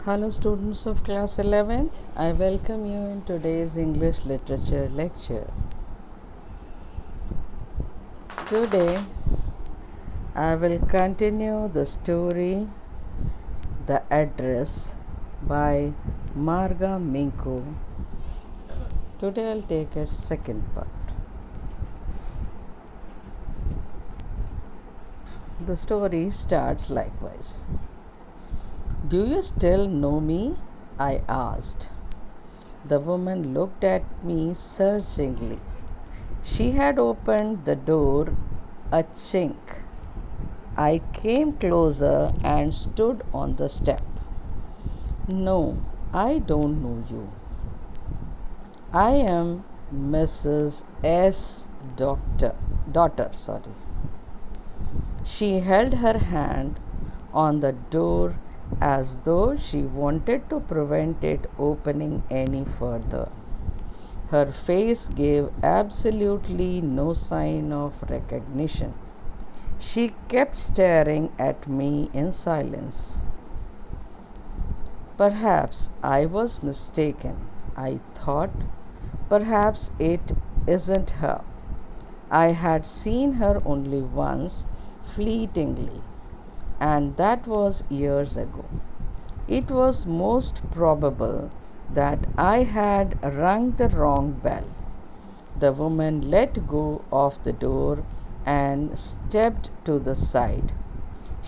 Hello students of class 11th. I welcome you in today's English literature lecture. Today I will continue the story The Address by Marga Minko. Today I'll take its second part. The story starts likewise. "Do you still know me?" I asked. The woman looked at me searchingly. She had opened the door a chink. I came closer and stood on the step. "No, I don't know you. I am Mrs. S. daughter. She held her hand on the door as though she wanted to prevent it opening any further. Her face gave absolutely no sign of recognition. She kept staring at me in silence. Perhaps I was mistaken, I thought. Perhaps it isn't her. I had seen her only once, fleetingly, and that was years ago. It was most probable that I had rung the wrong bell. The woman let go of the door and stepped to the side.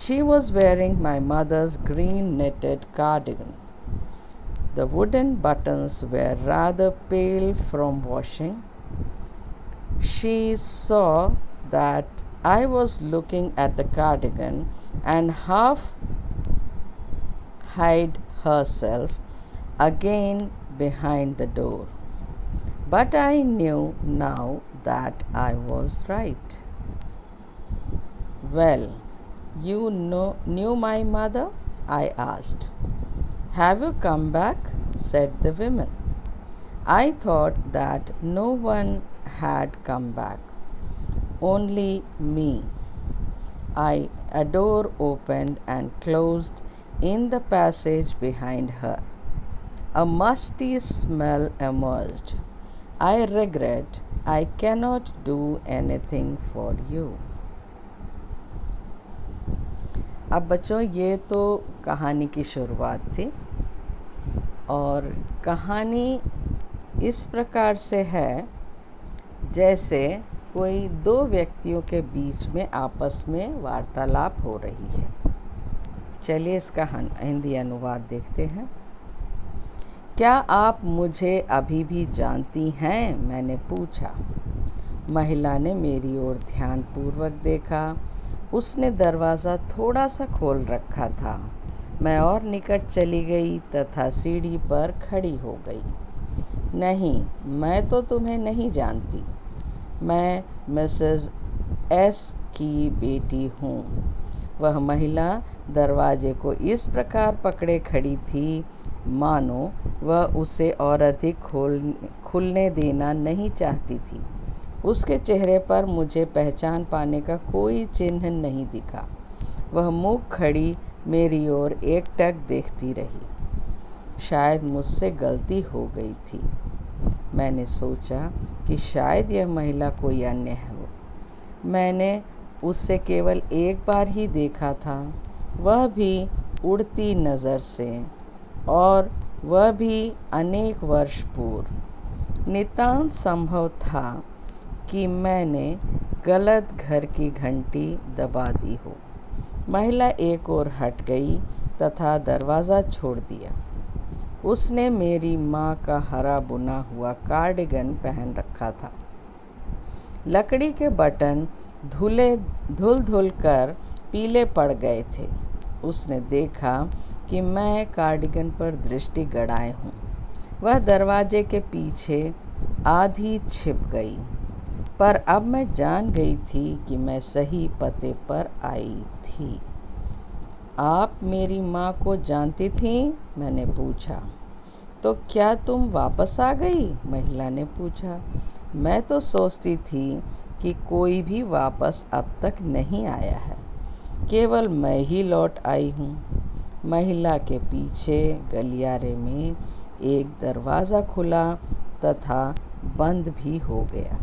She was wearing my mother's green knitted cardigan. The wooden buttons were rather pale from washing. She saw that I was looking at the cardigan and half hid herself again behind the door. But I knew now that I was right. "Well, you knew my mother?" I asked. "Have you come back?" said the woman. I thought that no one had come back, only me. A door opened and closed in the passage behind her. A musty smell emerged. "I regret I cannot do anything for you." अब बच्चों, ये तो कहानी की शुरुआत थी और कहानी इस प्रकार से है जैसे कोई दो व्यक्तियों के बीच में आपस में वार्तालाप हो रही है। चलिए इसका हिंदी अनुवाद देखते हैं। "क्या आप मुझे अभी भी जानती हैं?" मैंने पूछा। महिला ने मेरी ओर ध्यानपूर्वक देखा। उसने दरवाज़ा थोड़ा सा खोल रखा था। मैं और निकट चली गई तथा सीढ़ी पर खड़ी हो गई। "नहीं, मैं तो तुम्हें नहीं जानती। मैं मिसेस एस की बेटी हूँ।" वह महिला दरवाजे को इस प्रकार पकड़े खड़ी थी मानो वह उसे और अधिक खुलने देना नहीं चाहती थी। उसके चेहरे पर मुझे पहचान पाने का कोई चिन्ह नहीं दिखा। वह मुँह खड़ी मेरी ओर एकटक देखती रही। शायद मुझसे गलती हो गई थी। मैंने सोचा कि शायद यह महिला कोई अन्य हो। मैंने उसे केवल एक बार ही देखा था, वह भी उड़ती नज़र से, और वह भी अनेक वर्ष पूर्व। नितांत संभव था कि मैंने गलत घर की घंटी दबा दी हो। महिला एक ओर हट गई तथा दरवाज़ा छोड़ दिया। उसने मेरी माँ का हरा बुना हुआ कार्डिगन पहन रखा था। लकड़ी के बटन धुल कर पीले पड़ गए थे। उसने देखा कि मैं कार्डिगन पर दृष्टि गड़ाए हूँ। वह दरवाजे के पीछे आधी छिप गई, पर अब मैं जान गई थी कि मैं सही पते पर आई थी। "आप मेरी माँ को जानती थीं?" मैंने पूछा। "तो क्या तुम वापस आ गई?" महिला ने पूछा। "मैं तो सोचती थी कि कोई भी वापस अब तक नहीं आया है, केवल मैं ही लौट आई हूँ। महिला के पीछे गलियारे में एक दरवाज़ा खुला तथा बंद भी हो गया।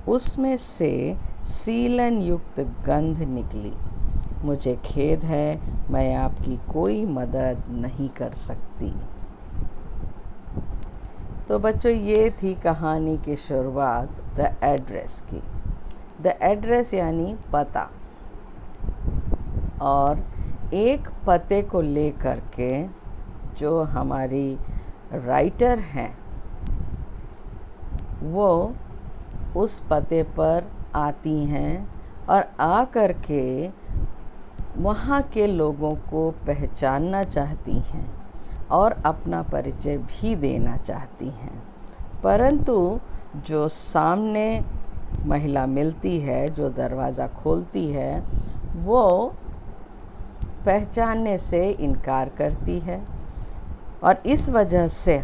उसमें से सीलन युक्त गंध निकली। मुझे खेद है, मैं आपकी कोई मदद नहीं कर सकती। तो बच्चों, ये थी कहानी की शुरुआत द एड्रेस की। द एड्रेस यानी पता, और एक पते को लेकर के जो हमारी राइटर हैं वो उस पते पर आती हैं और आ कर के वहाँ के लोगों को पहचानना चाहती हैं और अपना परिचय भी देना चाहती हैं। परंतु जो सामने महिला मिलती है, जो दरवाज़ा खोलती है, वो पहचानने से इनकार करती है। और इस वजह से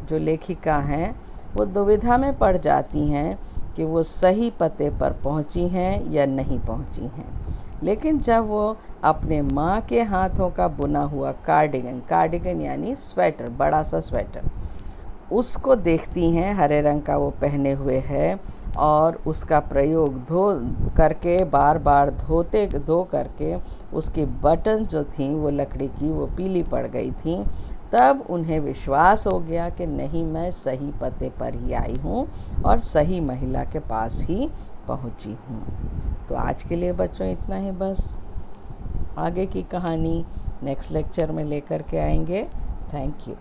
जो लेखिका हैं वो दुविधा में पड़ जाती हैं कि वो सही पते पर पहुंची हैं या नहीं पहुंची हैं। लेकिन जब वो अपने माँ के हाथों का बुना हुआ कार्डिगन यानी स्वेटर, बड़ा सा स्वेटर, उसको देखती हैं, हरे रंग का वो पहने हुए है, और उसका प्रयोग बार बार धो करके उसकी बटन जो थी वो लकड़ी की वो पीली पड़ गई थी। तब उन्हें विश्वास हो गया कि नहीं, मैं सही पते पर ही आई हूँ और सही महिला के पास ही पहुँची हूँ। तो आज के लिए बच्चों इतना ही बस। आगे की कहानी नेक्स्ट लेक्चर में लेकर के आएंगे। Thank you.